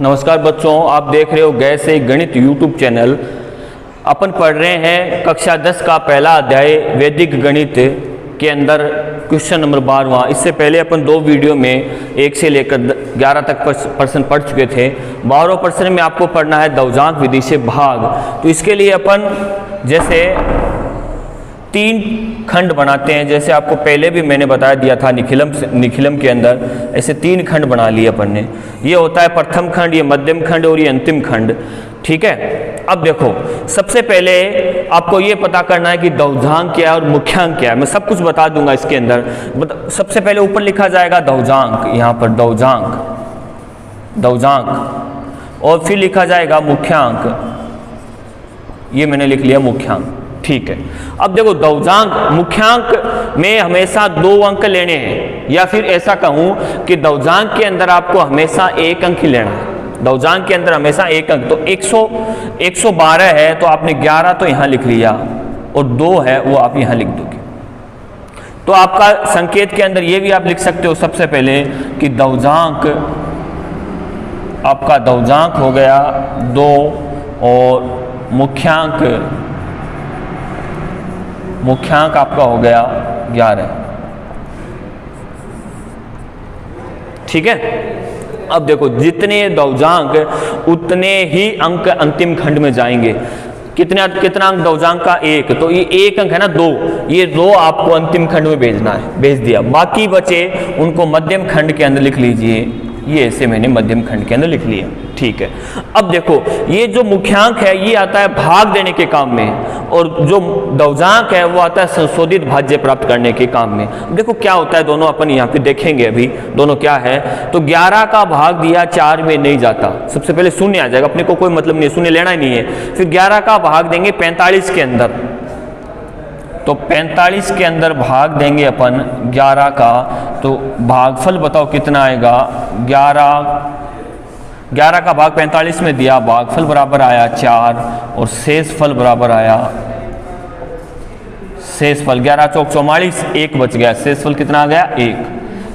नमस्कार बच्चों, आप देख रहे हो गैस से गणित यूट्यूब चैनल। अपन पढ़ रहे हैं कक्षा 10 का पहला अध्याय वैदिक गणित के अंदर क्वेश्चन नंबर 12वां। इससे पहले अपन दो वीडियो में 1 से लेकर 11 तक प्रश्न पढ़ चुके थे। 12वें प्रश्न में आपको पढ़ना है दवजांक विधि से भाग। तो इसके लिए अपन जैसे 3 खंड बनाते हैं, जैसे आपको पहले भी मैंने बता दिया था निखिलम के अंदर ऐसे 3 खंड बना लिए अपन ने। ये होता है प्रथम खंड, ये मध्यम खंड और ये अंतिम खंड। ठीक है, अब देखो सबसे पहले आपको ये पता करना है कि दवजांक क्या है और मुख्यांक क्या है। मैं सब कुछ बता दूंगा इसके अंदर। सबसे पहले ऊपर लिखा जाएगा दवजांक, यहाँ पर दवजांक, और फिर लिखा जाएगा मुख्यांक। ये मैंने लिख लिया मुख्यांक। ठीक है, अब देखो दवजांक मुख्यांक में हमेशा 2 अंक लेने हैं, या फिर ऐसा कहूं कि दवजांक के अंदर आपको हमेशा 1 अंक ही लेना है। दवजांक के अंदर हमेशा 1 अंक। तो 112 है तो आपने 11 तो यहां लिख लिया और 2 है वो आप यहां लिख दोगे। तो आपका संकेत के अंदर ये भी आप लिख सकते हो सबसे पहले कि दवजांक, आपका दवजांक हो गया 2 और मुख्यांक आपका हो गया 11। ठीक है, अब देखो जितने दवजांक उतने ही अंक अंतिम खंड में जाएंगे। कितना अंक दवजांक का? 1। तो ये 1 अंक है ना, 2, ये 2 आपको अंतिम खंड में भेजना है, भेज दिया। बाकी बचे उनको मध्यम खंड के अंदर लिख लीजिए। ये ऐसे मैंने मध्यम खंड के अंदर लिख लिया। ठीक है, अब देखो ये जो मुख्यांक है ये आता है भाग देने के काम में, और जो दवजांक है वो आता है संशोधित भाज्य प्राप्त करने के काम में। देखो क्या होता है, दोनों अपन यहाँ पे देखेंगे अभी दोनों क्या है। तो 11 का भाग दिया 4 में नहीं जाता, सबसे पहले शून्य आ जाएगा, अपने को कोई मतलब नहीं है, शून्य लेना ही नहीं है। फिर 11 का भाग देंगे 45 के अंदर, तो 45 के अंदर भाग देंगे अपन 11 का, तो भागफल बताओ कितना आएगा। 11 का भाग 45 में दिया, भागफल बराबर आया 4 और शेषफल बराबर आया, शेषफल 11 चौक 44, 1 बच गया। शेषफल कितना आ गया? 1।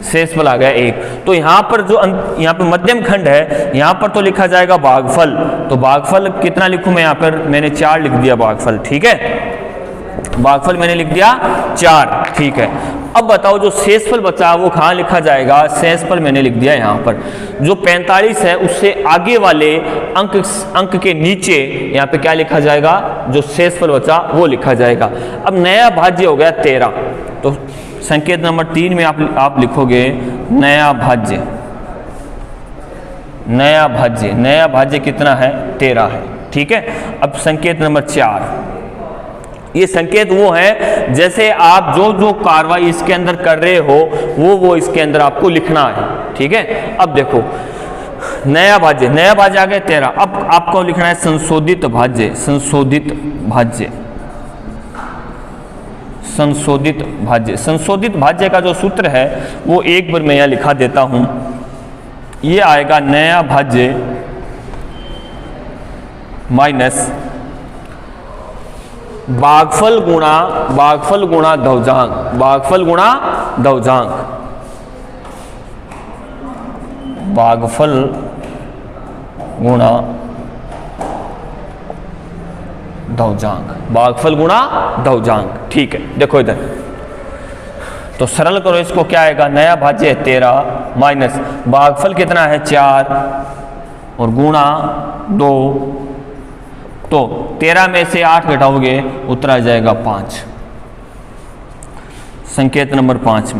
शेषफल आ गया 1। तो यहाँ पर जो यहाँ पर मध्यम खंड है, यहाँ पर तो लिखा जाएगा भागफल। तो भागफल कितना लिखूं मैं? यहाँ पर मैंने 4 लिख दिया भागफल। ठीक है, भागफल मैंने लिख दिया 4। ठीक है, अब बताओ जो शेषफल बचा वो कहाँ लिखा जाएगा? शेषफल मैंने लिख दिया यहाँ पर। जो 45 है उससे आगे वाले अंक के नीचे यहाँ पे क्या लिखा जाएगा? जो शेषफल बचा वो लिखा जाएगा। अब नया भाज्य हो गया 13, तो संकेत नंबर 3 में आप लिखोगे नया भाज्य। नया भाज्य कितना है? 13 है। ठीक है, अब संकेत नंबर 4, ये संकेत वो है जैसे आप जो कार्रवाई इसके अंदर कर रहे हो वो इसके अंदर आपको लिखना है। ठीक है, अब देखो नया भाज्य आ गया 13। अब आपको लिखना है संशोधित भाज्य। संशोधित भाज्य का जो सूत्र है वो एक बार मैं यहां लिखा देता हूं। ये आएगा नया भाज्य माइनस भागफल गुणा दवजांक। भागफल गुणा दवजांक। ठीक है, देखो इधर तो सरल करो इसको, क्या आएगा? नया भाज्य है 13 माइनस भागफल कितना है 4 और गुणा 2। तो 13 में से 8 घटाओगे उत्तर आ जाएगा 5। संकेत नंबर 5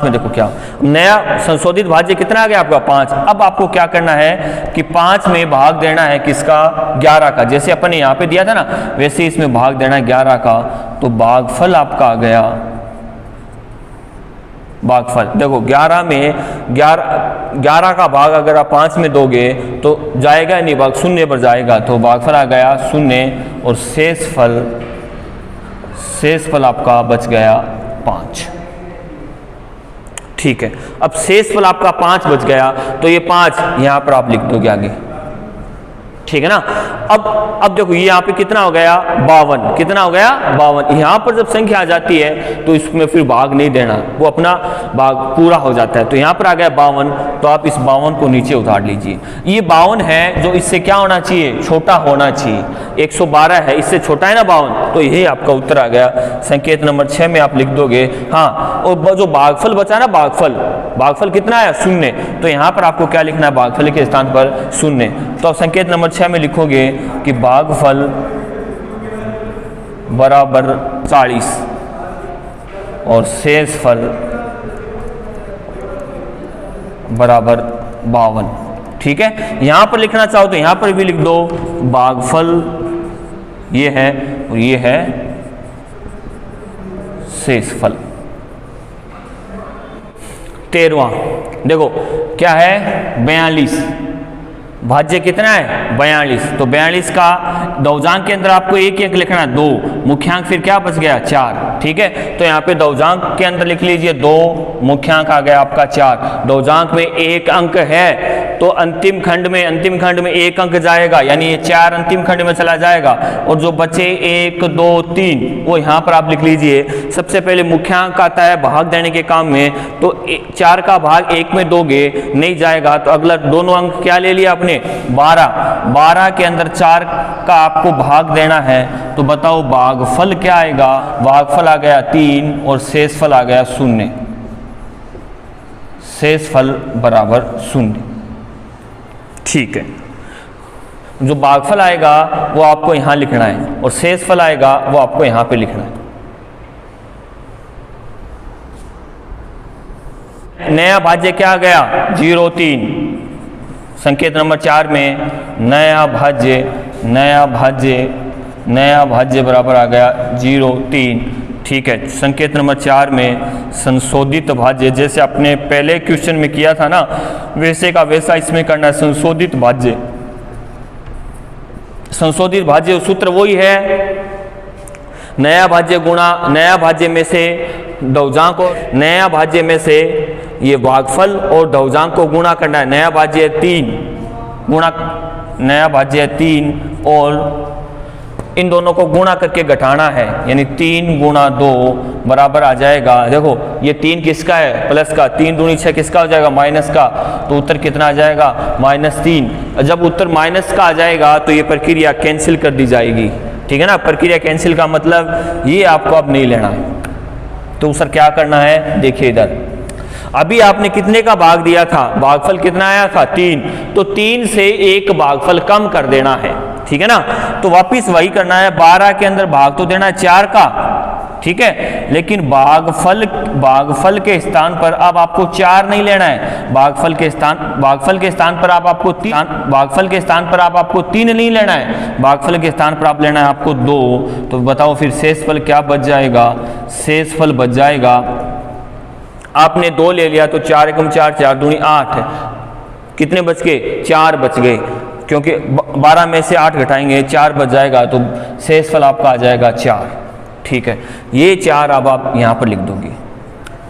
में देखो क्या नया संशोधित भाज्य कितना आ गया आपका? 5। अब आपको क्या करना है कि 5 में भाग देना है किसका? 11 का। जैसे अपन ने यहाँ पे दिया था ना वैसे इसमें भाग देना है 11 का। तो भागफल आपका आ गया, भागफल देखो 11 में 11 का भाग अगर आप 5 में दोगे तो जाएगा नहीं, भाग 0 पर जाएगा। तो भागफल आ गया 0 और शेषफल आपका बच गया 5। ठीक है, अब शेषफल आपका 5 बच गया, तो ये 5 यहां पर आप लिख दोगे आगे। ठीक है ना। अब देखो ये यहाँ पे कितना हो गया 52, कितना हो गया 52। यहाँ पर जब संख्या आ जाती है तो इसमें फिर भाग नहीं देना, वो अपना भाग पूरा हो जाता है। तो यहाँ पर आ गया 52, तो आप इस 52 को नीचे उतार लीजिए। ये 52 है जो इससे क्या होना चाहिए, छोटा होना चाहिए। 112 है, इससे छोटा है ना 52, तो यही आपका उत्तर आ गया। संकेत नंबर 6 में आप लिख दोगे। हाँ, और जो भागफल बचा ना, भागफल कितना है 0, तो यहाँ पर आपको क्या लिखना है, भागफल के स्थान पर 0। तो संकेत नंबर 6 में लिखोगे कि भागफल बराबर 40 और शेषफल बराबर 52। ठीक है, यहां पर लिखना चाहो तो यहां पर भी लिख दो, भागफल ये है और ये है शेषफल। 13वां देखो क्या है, 42 भाज्य कितना है 42, तो 42 का दौजांक के अंदर आपको एक एक लिखना है 2, मुख्यांक फिर क्या बच गया 4। ठीक है, तो यहाँ पे दौजांक के अंदर लिख लीजिए 2, मुख्यांक आ गया आपका 4। दौजांक में एक अंक है तो अंतिम खंड में एक अंक जाएगा, यानी ये 4 अंतिम खंड में चला जाएगा, और जो बचे 1 2 3 वो यहाँ पर आप लिख लीजिए। सबसे पहले मुख्यांक आता है भाग देने के काम में, तो 4 का भाग 1 में दोगे नहीं जाएगा, तो अगला दोनों अंक क्या ले लिया आपने 12 के अंदर 4 का आपको भाग देना है। तो बताओ भागफल क्या आएगा, भागफल आ गया 3 और शेषफल आ गया 0, शेषफल बराबर 0। ठीक है, जो भागफल आएगा वो आपको यहां लिखना है और शेषफल आएगा वो आपको यहां पे लिखना है। नया भाज्य क्या आ गया 0,3। संकेत नंबर 4 में नया भाज्य बराबर आ गया 0,3। ठीक है, संकेत नंबर 4 में संशोधित भाज्य, जैसे आपने पहले क्वेश्चन में किया था ना, वैसे का वैसा इसमें करना है। संशोधित भाज्य सूत्र वही है, नया भाज्य गुणा नया भाज्य में से दौजांक, नया भाज्य में से ये भागफल और दौजांक को गुणा करना है। नया भाज्य 3 और इन दोनों को गुणा करके घटाना है, यानी 3 गुणा 2 बराबर आ जाएगा। देखो ये 3 किसका है, प्लस का, 3 दूनी 6 किसका हो जाएगा, माइनस का, तो उत्तर कितना आ जाएगा -3। जब उत्तर माइनस का आ जाएगा तो ये प्रक्रिया कैंसिल कर दी जाएगी। ठीक है ना, प्रक्रिया कैंसिल का मतलब ये आपको अब नहीं लेना। तो सर क्या करना है, देखिए इधर अभी आपने कितने का भाग दिया था, भागफल कितना आया था 3, तो 3 से एक भागफल कम कर देना है। ठीक है ना, तो वापिस वही करना है, 12 के अंदर भाग तो देना है 4 का, ठीक है, लेकिन भागफल के स्थान पर अब आपको 4 नहीं लेना है, भागफल के स्थान पर आप आपको 3 नहीं लेना है, भागफल के स्थान पर आप लेना है आपको 2। तो बताओ फिर शेषफल क्या बच जाएगा, शेषफल बच जाएगा, आपने 2 ले लिया तो 4 एकम 4, 4 दूनी 8, कितने बच गए 4 बच गए, क्योंकि 12 में से 8 घटाएंगे 4 बच जाएगा, तो शेषफल आपका आ जाएगा 4। ठीक है, ये 4 अब आप यहां पर लिख दोगे।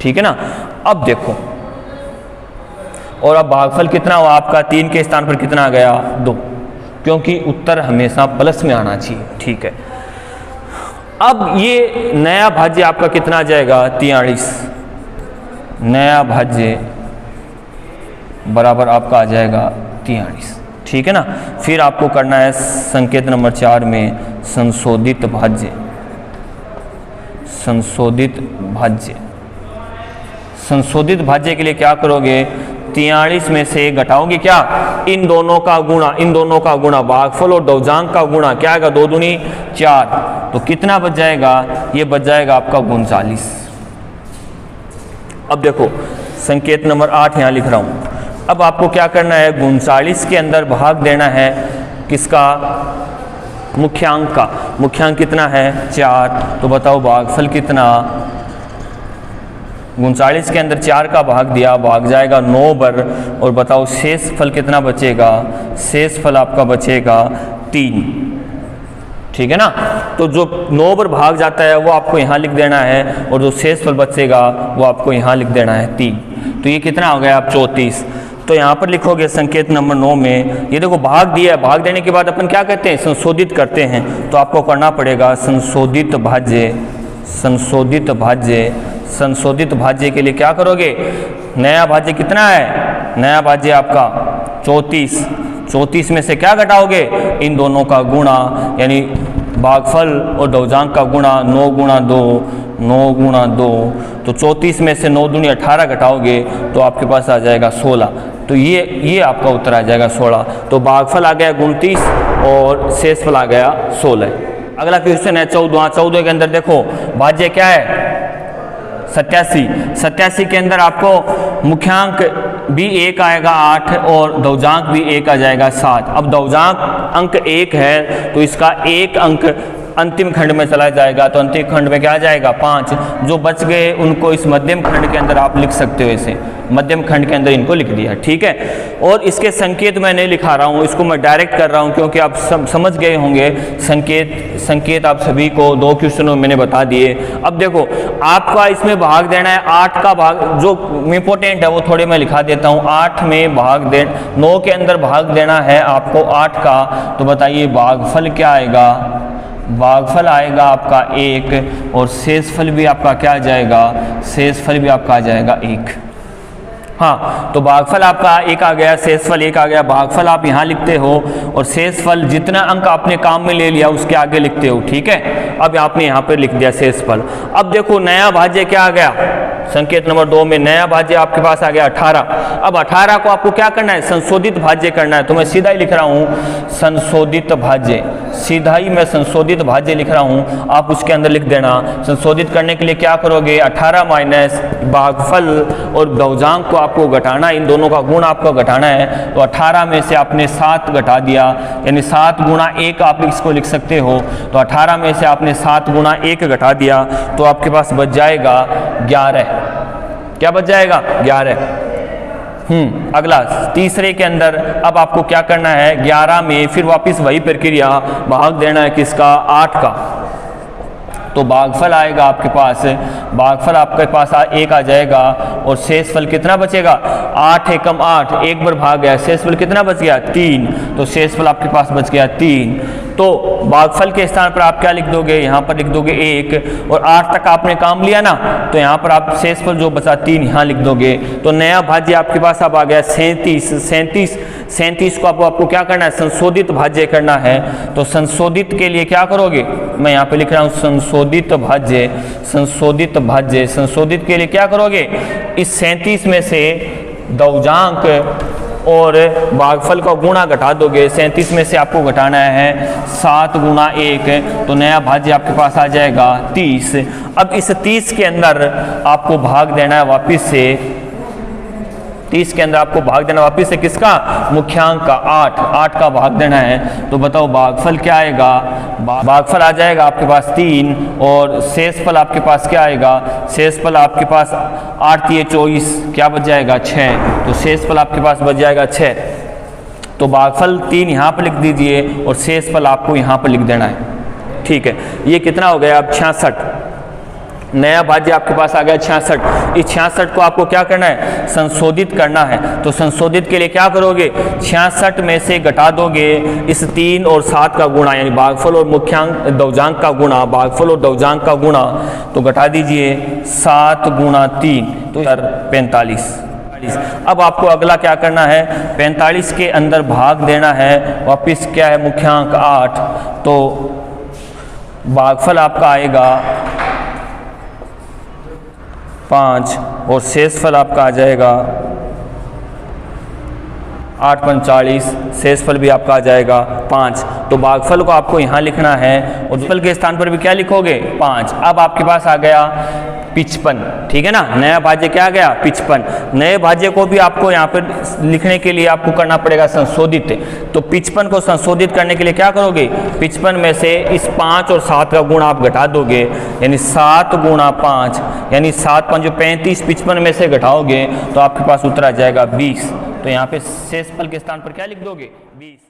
ठीक है ना, अब देखो, और अब भागफल कितना हुआ आपका, 3 के स्थान पर कितना आ गया 2, क्योंकि उत्तर हमेशा प्लस में आना चाहिए। ठीक है, अब ये नया भाज्य आपका कितना आ जाएगा 43, नया भाज्य बराबर आपका आ जाएगा 43। ठीक है ना, फिर आपको करना है संकेत नंबर 4 में संशोधित भाज्य। संशोधित भाज्य के लिए क्या करोगे, 43 में से घटाओगे क्या, इन दोनों का गुणा, भागफल और दौजांक का गुणा, क्या आएगा 2 दूनी 4, तो कितना बच जाएगा, ये बच जाएगा आपका 39। अब देखो संकेत नंबर 8 यहां लिख रहा हूं। अब आपको क्या करना है, 39 के अंदर भाग देना है किसका, मुख्यांक का। मुख्यांक कितना है 4, तो बताओ भागफल कितना, 39 के अंदर 4 का भाग दिया, भाग जाएगा 9 बार, और बताओ शेषफल कितना बचेगा, शेषफल आपका बचेगा 3। ठीक है ना, तो जो 9 बार भाग जाता है वो आपको यहाँ लिख देना है, और जो शेषफल बचेगा वो आपको यहाँ लिख देना है 3। तो ये कितना हो गया आप 34। तो यहाँ पर लिखोगे संकेत नंबर 9 में, ये देखो भाग दिया है, भाग देने के बाद अपन क्या करते हैं, संशोधित करते हैं। तो आपको करना पड़ेगा संशोधित भाज्य, संशोधित भाज्य। संशोधित भाज्य के लिए क्या करोगे, नया भाज्य कितना है, नया भाज्य आपका 34, 34 में से क्या घटाओगे, इन दोनों का गुणा, यानी भागफल और दौजांक का गुणा, 9 गुणा 2, 9 गुणा 2। तो 34 में से 9 दूनी 18 घटाओगे तो आपके पास आ जाएगा 16। तो ये आपका उत्तर आ जाएगा 16। तो भागफल आ गया 29 और शेषफल आ गया 16। अगला क्वेश्चन है 14। 14 के अंदर देखो भाज्य क्या है, 87। 87 के अंदर आपको मुख्यांक भी 1 आएगा 8 और दौजांक भी 1 आ जाएगा 7। अब दौजांक अंक 1 है तो इसका 1 अंक अंतिम खंड में चला जाएगा, तो अंतिम खंड में क्या आ जाएगा 5। जो बच गए उनको इस मध्यम खंड के अंदर आप लिख सकते हो, ऐसे मध्यम खंड के अंदर इनको लिख दिया, ठीक है। और इसके संकेत मैं नहीं लिखा रहा हूँ, इसको मैं डायरेक्ट कर रहा हूँ क्योंकि आप समझ गए होंगे संकेत आप सभी को 2 क्वेश्चनों में मैंने बता दिए। अब देखो आपका इसमें भाग देना है 8 का भाग, जो इम्पोर्टेंट है वो थोड़े मैं लिखा देता हूँ। 8 में भाग दे 9 के अंदर भाग देना है आपको 8 का, तो बताइए भागफल क्या आएगा, भागफल आएगा आपका 1 और शेषफल भी आपका क्या आ जाएगा, शेषफल भी आपका आ जाएगा 1। हाँ, तो भागफल आपका 1 आ गया, शेषफल 1 आ गया। भागफल आप यहाँ लिखते हो और शेषफल जितना अंक आपने काम में ले लिया उसके आगे लिखते हो, ठीक है। अब आपने यहाँ पर लिख दिया शेषफल। अब देखो नया भाज्य क्या आ गया, संकेत नंबर 2 में नया भाज्य आपके पास आ गया 18। अब 18 को आपको क्या करना है, संशोधित भाज्य करना है। तो मैं सीधा ही लिख रहा हूँ संशोधित भाज्य, सीधा ही मैं संशोधित भाज्य लिख रहा हूँ, आप उसके अंदर लिख देना। संशोधित करने के लिए क्या करोगे, 18 माइनस भागफल और दौजांक को आपको घटाना, इन दोनों का गुण आपको घटाना है। तो 18 में से आपने 7 घटा दिया, यानी 7 गुणा 1 आप इसको लिख सकते हो। तो 18 में से आपने 7 गुणा 1 घटा दिया तो आपके पास बच जाएगा 11। क्या बच जाएगा, 11। अगला तीसरे के अंदर अब आपको क्या करना है, 11 में फिर वापस वही प्रक्रिया, भाग देना है किसका, 8 का। तो भागफल आएगा आपके पास, भागफल आपके पास 1 आ जाएगा और शेषफल कितना बचेगा, 8 एकम 8, 1 बार भाग गया, शेषफल कितना बच गया 3। तो शेषफल आपके पास बच गया 3। तो भागफल के स्थान पर आप क्या लिख दोगे, यहाँ पर लिख दोगे 1 और 8 तक आपने काम लिया ना, तो यहाँ पर आप शेषफल जो बचा 3 यहाँ लिख दोगे। तो नया भाज्य आपके पास अब आ गया 37। 37 को आपको क्या करना है, संशोधित भाज्य करना है। तो संशोधित के लिए क्या करोगे, मैं यहाँ पे लिख रहा हूँ संशोधित भाज्य, संशोधित भाज्य। संशोधित के लिए क्या करोगे, इस 37 में से दौजांक और भागफल का गुणा घटा दोगे। 37 में से आपको घटाना है 7 गुणा 1, तो नया भाज्य आपके पास आ जाएगा 30। अब इस 30 के अंदर आपको भाग देना है वापिस से, 30 के अंदर आपको भाग देना वापिस से किसका, मुख्यांक का 8 का भाग देना है। तो बताओ भागफल क्या आएगा, भागफल आ जाएगा आपके पास 3 और शेषफल आपके पास क्या आएगा, शेषफल आपके पास 8 3 24, क्या बच जाएगा 6। तो शेषफल आपके पास बच जाएगा 6। तो भागफल 3 यहाँ पर लिख दीजिए और शेषफल आपको यहाँ पर लिख देना है, ठीक है। ये कितना हो गया अब 66। नया भाज्य आपके पास आ गया 66। इस 66 को आपको क्या करना है, संशोधित करना है। तो संशोधित के लिए क्या करोगे, 66 में से घटा दोगे इस 3 और 7 का गुणा, यानी भागफल और मुख्यांक दौजांक का गुणा, भागफल और दौजांक का गुणा। तो घटा दीजिए 7 गुणा 3, तो 45। अब आपको अगला क्या करना है, 45 के अंदर भाग देना है वापिस क्या है, मुख्यांक 8। तो भागफल आपका आएगा 5 और शेषफल आपका आ जाएगा 8 45, शेषफल भी आपका आ जाएगा 5। तो भागफल को आपको यहाँ लिखना है और फल के स्थान पर भी क्या लिखोगे, 5। अब आपके पास आ गया 55, ठीक है ना। नया भाज्य क्या आ गया, 55। नए भाज्य को भी आपको यहाँ पर लिखने के लिए आपको करना पड़ेगा संशोधित। तो 55 को संशोधित करने के लिए क्या करोगे, 55 में से इस 5 और 7 का गुण आप घटा दोगे, यानी 7 गुणा 5, यानी 7 5 35, 55 में से घटाओगे तो आपके पास उत्तर आ जाएगा 20। तो यहाँ पे शेषफल के स्थान पर क्या लिख दोगे, 20।